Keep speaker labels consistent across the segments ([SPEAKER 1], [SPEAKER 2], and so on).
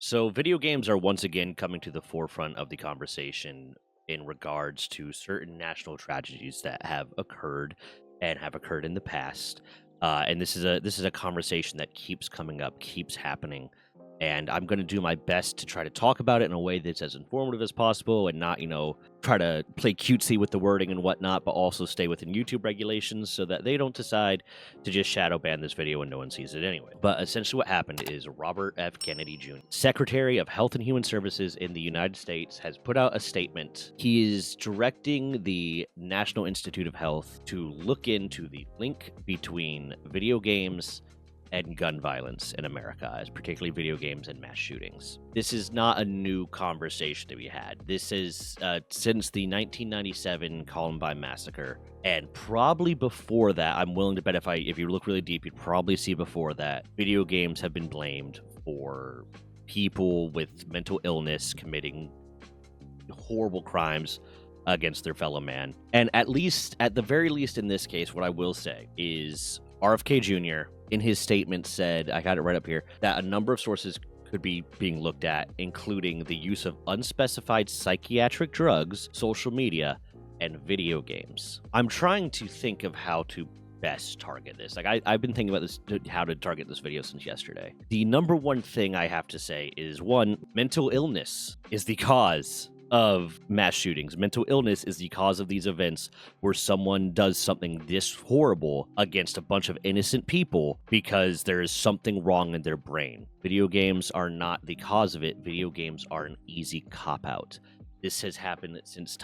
[SPEAKER 1] So, video games are once again coming to the forefront of the conversation in regards to certain national tragedies that have occurred and have occurred in the past. And this is a conversation that keeps coming up, keeps happening, and I'm going to do my best to try to talk about it in a way that's as informative as possible and not, try to play cutesy with the wording and whatnot, but also stay within YouTube regulations so that they don't decide to just shadow ban this video and no one sees it anyway. But essentially what happened is Robert F. Kennedy Jr., Secretary of Health and Human Services in the United States, has put out a statement. He is directing the National Institute of Health to look into the link between video games and gun violence in America, as particularly video games and mass shootings. This is not a new conversation to be had. This is since the 1997 Columbine massacre, and probably before that. I'm willing to bet if you look really deep, you'd probably see before that video games have been blamed for people with mental illness committing horrible crimes against their fellow man. And at the very least in this case, what I will say is RFK Jr. in his statement said, I got it right up here, that a number of sources could be being looked at, including the use of unspecified psychiatric drugs, social media, and video games. I'm trying to think of how to best target this. I've been thinking about how to target this video since yesterday. The number one thing I have to say is, one, mental illness is the cause of mass shootings. Mental illness is the cause of these events where someone does something this horrible against a bunch of innocent people because there is something wrong in their brain. Video games are not the cause of it. Video games are an easy cop-out. This has happened since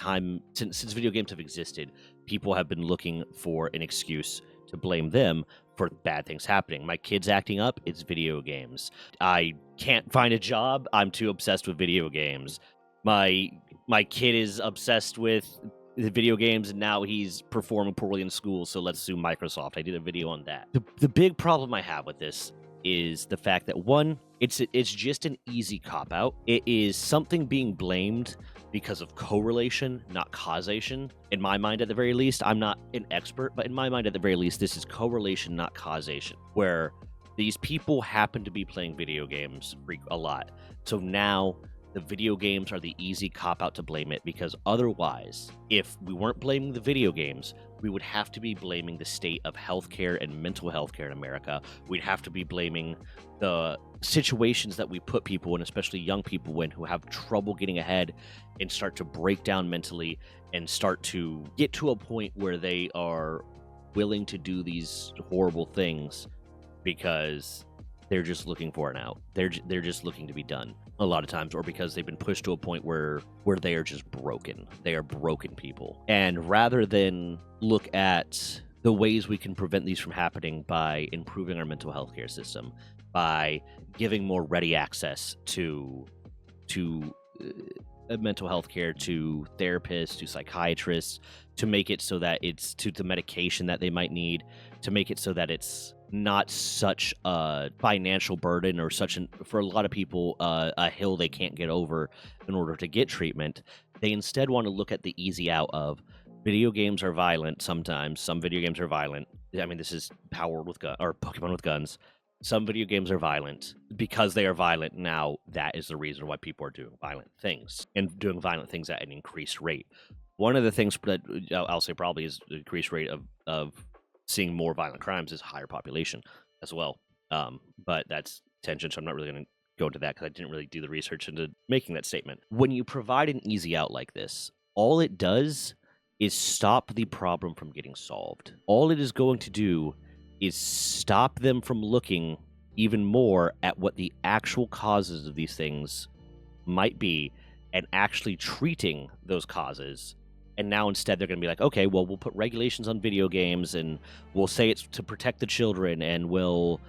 [SPEAKER 1] video games have existed. People have been looking for an excuse to blame them for bad things happening. My kid's acting up, it's video games. I can't find a job, I'm too obsessed with video games. My kid is obsessed with the video games and now he's performing poorly in school, so let's sue Microsoft. I did a video on that. The big problem I have with this is the fact that, one, it's just an easy cop-out. It is something being blamed because of correlation, not causation. In my mind, at the very least, I'm not an expert, but in my mind, at the very least, this is correlation, not causation, where these people happen to be playing video games a lot. So now the video games are the easy cop-out to blame it, because otherwise, if we weren't blaming the video games, we would have to be blaming the state of healthcare and mental health care in America. We'd have to be blaming the situations that we put people in, especially young people in, who have trouble getting ahead and start to break down mentally and start to get to a point where they are willing to do these horrible things because they're just looking for an out. They're just looking to be done a lot of times, or because they've been pushed to a point where they are just broken. They are broken people. And rather than look at the ways we can prevent these from happening by improving our mental health care system, by giving more ready access to mental health care, to therapists, to psychiatrists, to make it so that it's to the medication that they might need, to make it so that it's not such a financial burden or for a lot of people, a hill they can't get over in order to get treatment. They instead want to look at the easy out of video games are violent sometimes. Some video games are violent. I mean, this is Power with Gun or Pokemon with guns. Some video games are violent. Because they are violent, now that is the reason why people are doing violent things, and doing violent things at an increased rate. One of the things that I'll say probably is the increased rate of seeing more violent crimes is higher population as well. But that's tangent, so I'm not really going to go into that because I didn't really do the research into making that statement. When you provide an easy out like this, all it does is stop the problem from getting solved. All it is going to do is stop them from looking even more at what the actual causes of these things might be and actually treating those causes. And now instead they're going to be like, okay, well, we'll put regulations on video games and we'll say it's to protect the children, and we'll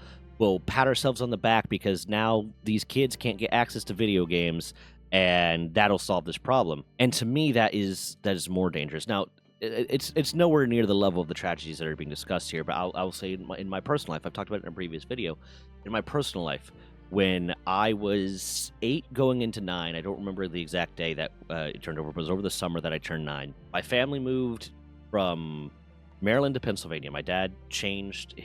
[SPEAKER 1] pat ourselves on the back because now these kids can't get access to video games, and that'll solve this problem. And to me, that is more dangerous. Now, it's nowhere near the level of the tragedies that are being discussed here, but I'll say in my personal life, I've talked about it in a previous video, in my personal life, when I was 8 going into 9, I don't remember the exact day that it turned over, but it was over the summer that I turned 9. My family moved from Maryland to Pennsylvania. My dad changed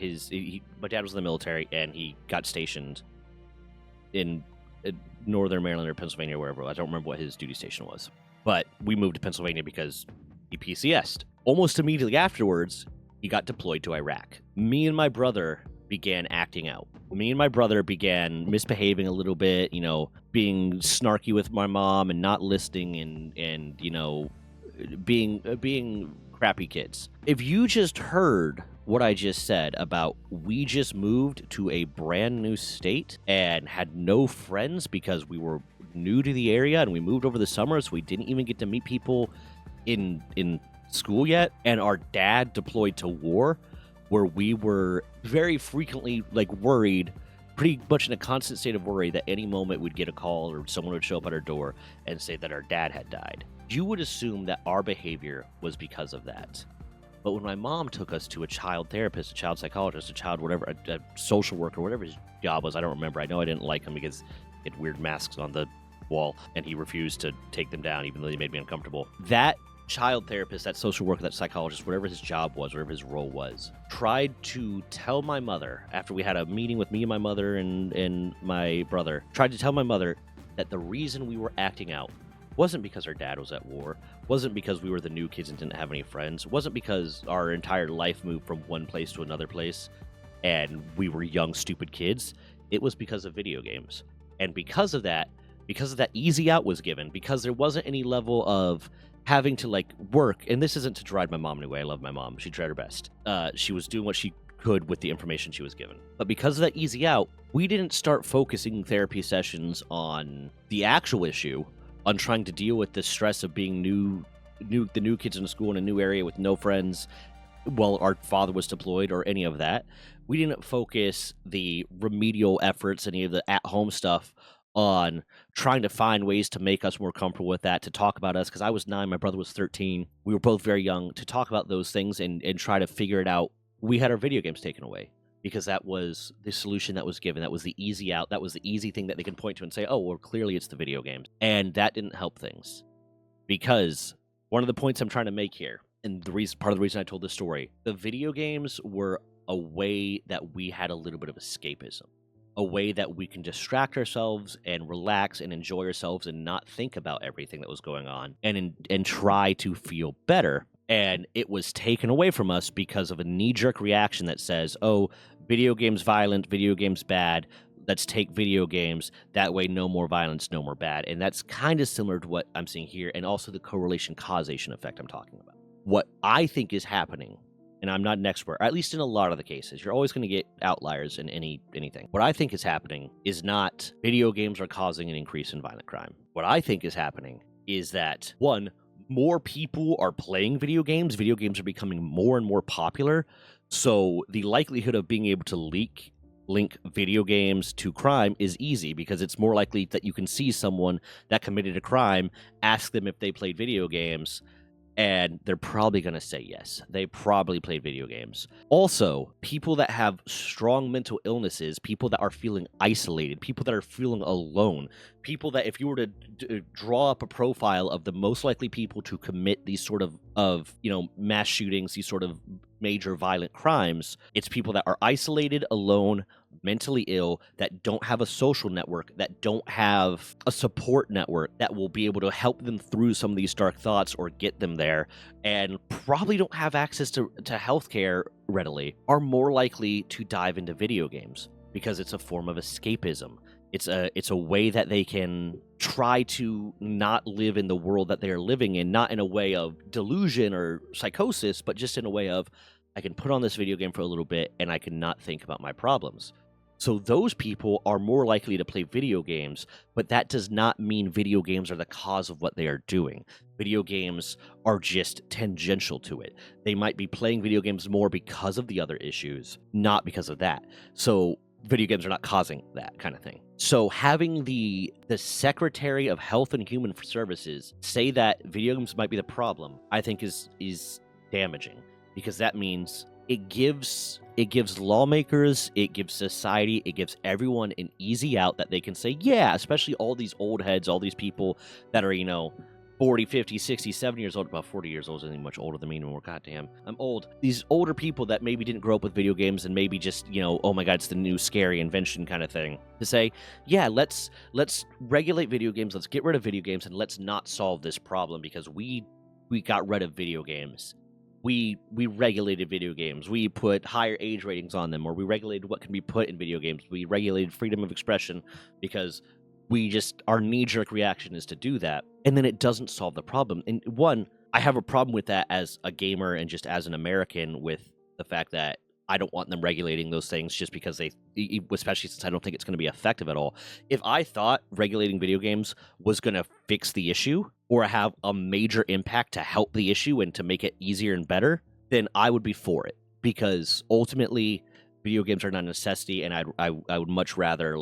[SPEAKER 1] my dad was in the military, and he got stationed in Northern Maryland or Pennsylvania, wherever. I don't remember what his duty station was. But we moved to Pennsylvania because he PCS'd. Almost immediately afterwards, he got deployed to Iraq. Me and my brother began acting out. Me and my brother began misbehaving a little bit, you know, being snarky with my mom and not listening and you know, being crappy kids. If you just heard what I just said about we just moved to a brand new state and had no friends because we were new to the area and we moved over the summer, so we didn't even get to meet people in school yet, and our dad deployed to war, where we were very frequently like worried, pretty much in a constant state of worry that any moment we'd get a call or someone would show up at our door and say that our dad had died. You would assume that our behavior was because of that. But when my mom took us to a child therapist, a child psychologist, a child whatever, a social worker, whatever his job was, I don't remember. I know I didn't like him because he had weird masks on the wall and he refused to take them down even though they made me uncomfortable. That child therapist, that social worker, that psychologist, whatever his job was, whatever his role was, tried to tell my mother, after we had a meeting with me and my mother and my brother, tried to tell my mother that the reason we were acting out wasn't because our dad was at war, wasn't because we were the new kids and didn't have any friends, wasn't because our entire life moved from one place to another place and we were young, stupid kids. It was because of video games. And because of that easy out was given, because there wasn't any level of having to like work, and this isn't to deride my mom anyway, I love my mom, she tried her best. She was doing what she could with the information she was given. But because of that easy out, we didn't start focusing therapy sessions on the actual issue, on trying to deal with the stress of being the new kids in school in a new area with no friends while our father was deployed or any of that. We didn't focus the remedial efforts, any of the at-home stuff, on trying to find ways to make us more comfortable with that, to talk about us, because I was 9, my brother was 13. We were both very young, to talk about those things and try to figure it out. We had our video games taken away because that was the solution that was given. That was the easy out. That was the easy thing that they can point to and say, oh, well, clearly it's the video games. And that didn't help things, because one of the points I'm trying to make here, and part of the reason I told this story, the video games were a way that we had a little bit of escapism. A way that we can distract ourselves and relax and enjoy ourselves and not think about everything that was going on and try to feel better. And it was taken away from us because of a knee-jerk reaction that says, oh, video games violent, video games bad, let's take video games, that way no more violence, no more bad. And that's kind of similar to what I'm seeing here, and also the correlation causation effect I'm talking about. What I think is happening, and I'm not an expert, at least in a lot of the cases, you're always going to get outliers in anything. What I think is happening is not video games are causing an increase in violent crime. What I think is happening is that, one, more people are playing video games. Video games are becoming more and more popular. So the likelihood of being able to link video games to crime is easy, because it's more likely that you can see someone that committed a crime, ask them if they played video games, and they're probably going to say yes. They probably played video games. Also, people that have strong mental illnesses, people that are feeling isolated, people that are feeling alone, people that, if you were to draw up a profile of the most likely people to commit these sort of mass shootings, these sort of major violent crimes, it's people that are isolated, alone, mentally ill, that don't have a social network, that don't have a support network that will be able to help them through some of these dark thoughts or get them there, and probably don't have access to healthcare readily, are more likely to dive into video games, because it's a form of escapism. It's a way that they can try to not live in the world that they're living in, not in a way of delusion or psychosis, but just in a way of, I can put on this video game for a little bit and I can not think about my problems. So those people are more likely to play video games, but that does not mean video games are the cause of what they are doing. Video games are just tangential to it. They might be playing video games more because of the other issues, not because of that. So video games are not causing that kind of thing. So having the Secretary of Health and Human Services say that video games might be the problem, I think is damaging, because that means it gives lawmakers, it gives society, it gives everyone an easy out that they can say, yeah, especially all these old heads, all these people that are, 40, 50, 60, 70 years old, about 40 years old isn't much older than me anymore. Goddamn, I'm old. These older people that maybe didn't grow up with video games and maybe just, oh my God, it's the new scary invention kind of thing. To say, yeah, let's regulate video games, let's get rid of video games, and let's not solve this problem because we got rid of video games. We regulated video games. We put higher age ratings on them, or we regulated what can be put in video games. We regulated freedom of expression because our knee-jerk reaction is to do that, and then it doesn't solve the problem. And one, I have a problem with that as a gamer and just as an American with the fact that I don't want them regulating those things just because especially since I don't think it's going to be effective at all. If I thought regulating video games was going to fix the issue or have a major impact to help the issue and to make it easier and better, then I would be for it, because ultimately video games are not a necessity, and I would much rather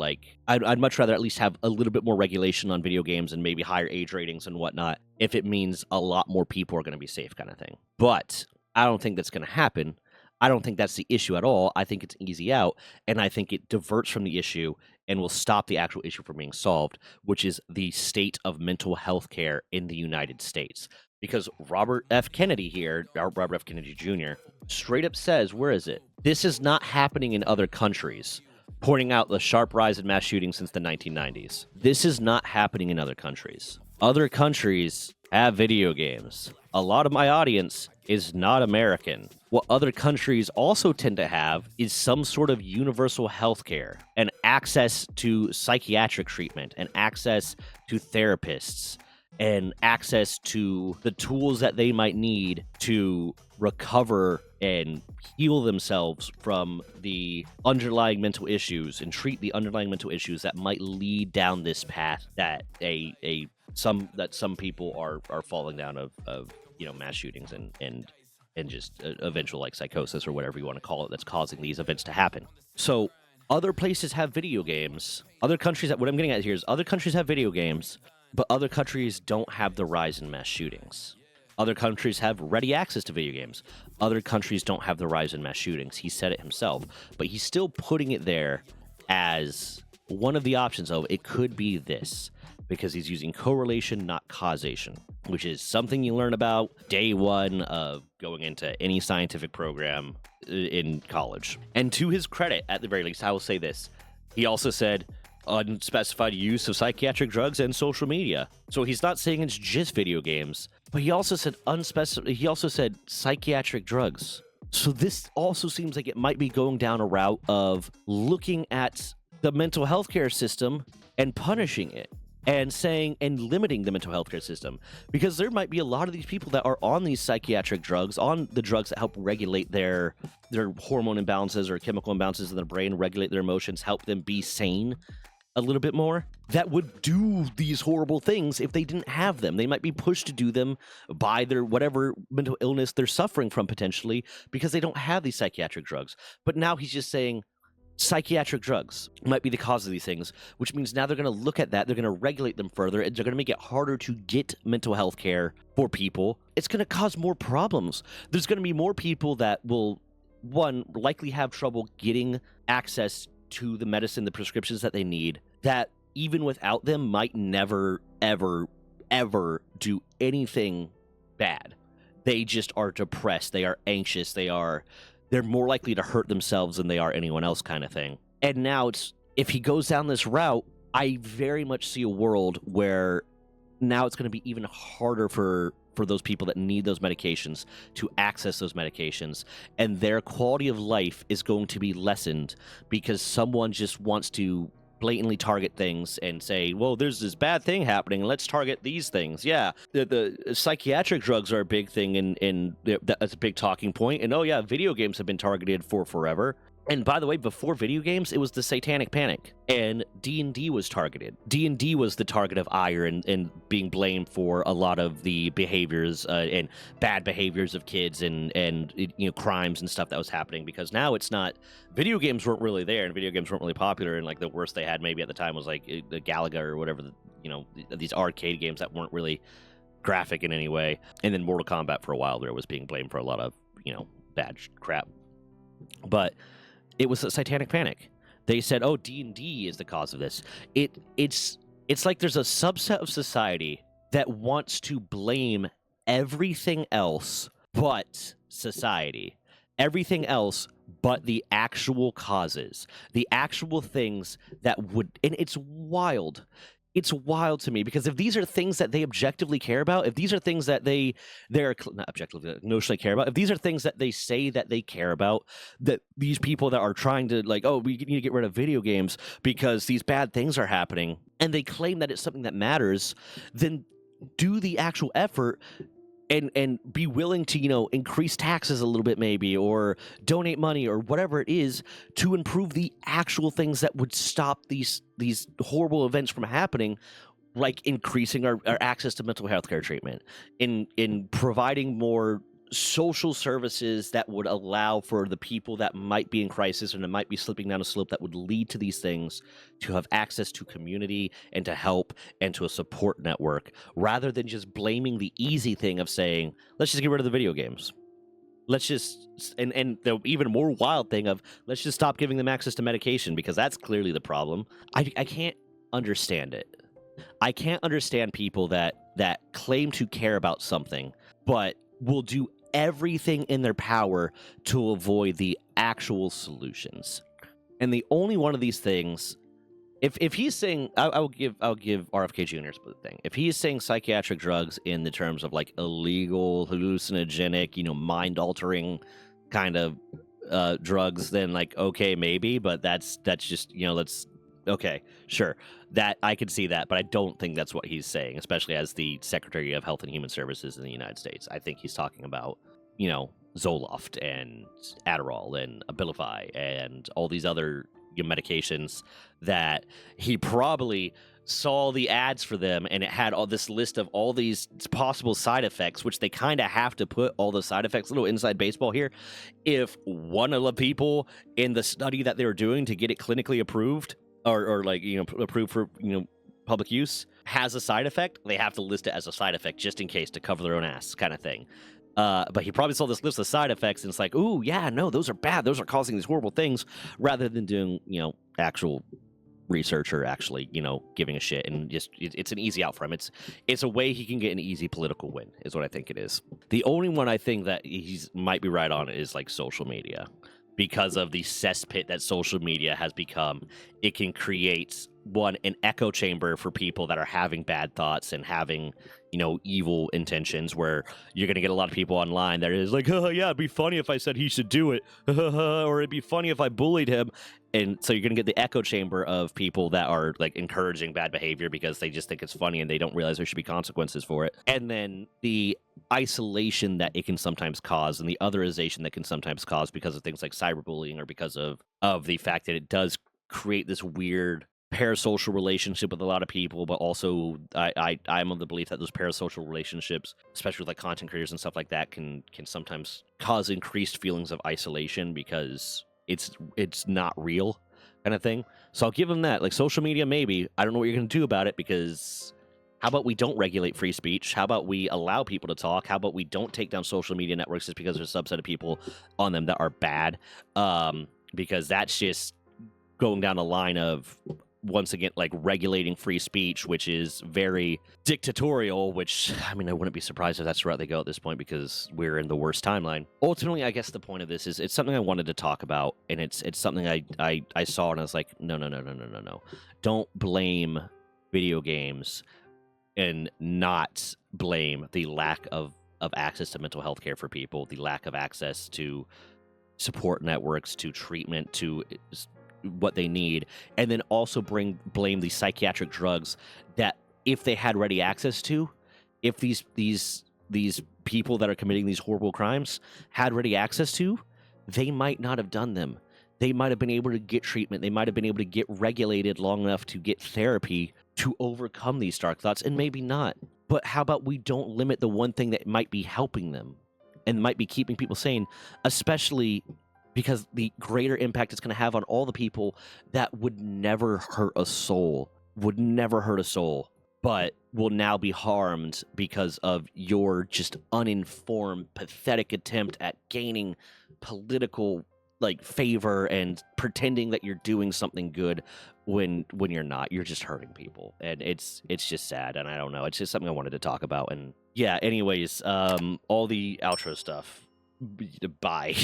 [SPEAKER 1] I'd much rather at least have a little bit more regulation on video games and maybe higher age ratings and whatnot if it means a lot more people are going to be safe, kind of thing. But I don't think that's going to happen. I don't think that's the issue at all. I think it's easy out, and I think it diverts from the issue and will stop the actual issue from being solved, which is the state of mental health care in the United States. Because Robert F. Kennedy here, Robert F. Kennedy Jr., straight up says, where is it? This is not happening in other countries, pointing out the sharp rise in mass shootings since the 1990s. This is not happening in other countries. Other countries have video games. A lot of my audience is not American. What other countries also tend to have is some sort of universal health care and access to psychiatric treatment and access to therapists and access to the tools that they might need to recover and heal themselves from the underlying mental issues and treat the underlying mental issues that might lead down this path that some people are falling down of mass shootings and just eventual psychosis or whatever you want to call it that's causing these events to happen. So other places have video games. Other countries, what I'm getting at here is other countries have video games, but other countries don't have the rise in mass shootings. Other countries have ready access to video games. Other countries don't have the rise in mass shootings. He said it himself, but he's still putting it there as one of the options of it could be this, because he's using correlation, not causation, which is something you learn about day one of going into any scientific program in college. And to his credit, at the very least, I will say this. He also said unspecified use of psychiatric drugs and social media. So he's not saying it's just video games, but he also said psychiatric drugs. So this also seems like it might be going down a route of looking at the mental health care system and punishing it and limiting the mental health care system, because there might be a lot of these people that are on these psychiatric drugs, on the drugs that help regulate their hormone imbalances or chemical imbalances in their brain, regulate their emotions, help them be sane a little bit more, that would do these horrible things if they didn't have them. They might be pushed to do them by their whatever mental illness they're suffering from potentially because they don't have these psychiatric drugs. But now he's just saying psychiatric drugs might be the cause of these things, which means now they're going to look at that, they're going to regulate them further, and they're going to make it harder to get mental health care for people. It's going to cause more problems. There's going to be more people that will, one, likely have trouble getting access to the medicine, the prescriptions that they need, that even without them might never, ever, ever do anything bad. They just are depressed. They are anxious. They're more likely to hurt themselves than they are anyone else, kind of thing. And now if he goes down this route, I very much see a world where now it's going to be even harder for those people that need those medications to access those medications, and their quality of life is going to be lessened because someone just wants to blatantly target things and say, well, there's this bad thing happening, let's target these things. Yeah, the psychiatric drugs are a big thing, and that's a big talking point. And oh yeah, video games have been targeted for forever. And by the way, before video games, it was the Satanic Panic, and D&D was targeted. D&D was the target of ire and being blamed for a lot of the behaviors and bad behaviors of kids and crimes and stuff that was happening, because now it's not. Video games weren't really there, and video games weren't really popular, and the worst they had maybe at the time was the Galaga or whatever, these arcade games that weren't really graphic in any way. And then Mortal Kombat for a while there was being blamed for a lot of bad crap. But it was a Satanic Panic. They said, oh, D&D is the cause of this. It's like there's a subset of society that wants to blame everything else but society, everything else but the actual causes, the actual things that would, and it's wild. It's wild to me, because if these are things that they objectively care about, if these are things that they're not objectively, notionally care about, if these are things that they say that they care about, that these people that are trying to, like, oh, we need to get rid of video games because these bad things are happening, and they claim that it's something that matters, then do the actual effort and be willing to, increase taxes a little bit, maybe, or donate money or whatever it is to improve the actual things that would stop these horrible events from happening, like increasing our access to mental health care treatment, in providing more social services that would allow for the people that might be in crisis and that might be slipping down a slope that would lead to these things to have access to community and to help and to a support network, rather than just blaming the easy thing of saying, let's just get rid of the video games. Let's just, and the even more wild thing of, let's just stop giving them access to medication, because that's clearly the problem. I can't understand it. I can't understand people that claim to care about something, but will do everything in their power to avoid the actual solutions. And the only one of these things, if he's saying, I'll give RFK Jr.'s thing. If he is saying psychiatric drugs in the terms of like illegal, hallucinogenic, mind-altering kind of drugs, then like, okay, maybe, but that's just, let's, okay, sure, that I could see that, but I don't think that's what he's saying, especially as the Secretary of Health and Human Services in the United States. I think he's talking about, Zoloft and Adderall and Abilify and all these other medications that he probably saw the ads for them, and it had all this list of all these possible side effects, which they kind of have to put all the side effects, little inside baseball here. If one of the people in the study that they were doing to get it clinically approved, or like, approved for, public use, has a side effect, they have to list it as a side effect just in case, to cover their own ass, kind of thing. But he probably saw this list of side effects, and it's like, ooh, yeah, no, those are bad. Those are causing these horrible things, rather than doing, actual research or actually, giving a shit. And just, it's an easy out for him. It's a way he can get an easy political win, is what I think it is. The only one I think that he's might be right on is like social media, because of the cesspit that social media has become. It can create an echo chamber for people that are having bad thoughts and having, evil intentions, where you're going to get a lot of people online that is like, oh, yeah, it'd be funny if I said he should do it, or it'd be funny if I bullied him. And so you're going to get the echo chamber of people that are like encouraging bad behavior because they just think it's funny and they don't realize there should be consequences for it. And then the isolation that it can sometimes cause, and the otherization that can sometimes cause because of things like cyberbullying, or because of the fact that it does create this weird parasocial relationship with a lot of people. But also I'm of the belief that those parasocial relationships, especially with like content creators and stuff like that, can sometimes cause increased feelings of isolation because it's not real, kind of thing. So I'll give them that. Like, social media, maybe. I don't know what you're going to do about it, because how about we don't regulate free speech? How about we allow people to talk? How about we don't take down social media networks just because there's a subset of people on them that are bad? Because that's just going down a line of, once again, like, regulating free speech, which is very dictatorial, which, I mean, I wouldn't be surprised if that's the route they go at this point, because we're in the worst timeline. Ultimately, I guess the point of this is, it's something I wanted to talk about, and it's something I saw, and I was like, no. Don't blame video games and not blame the lack of access to mental health care for people, the lack of access to support networks, to treatment, to what they need, and then also blame the psychiatric drugs that, if they had ready access to, if these people that are committing these horrible crimes had ready access to, they might not have done them. They might have been able to get treatment. They might have been able to get regulated long enough to get therapy to overcome these dark thoughts, and maybe not. But how about we don't limit the one thing that might be helping them and might be keeping people sane, especially because the greater impact it's going to have on all the people that would never hurt a soul, but will now be harmed because of your just uninformed, pathetic attempt at gaining political like favor and pretending that you're doing something good when you're not. You're just hurting people, and it's just sad. And I don't know, it's just something I wanted to talk about. And yeah, anyways, all the outro stuff, bye.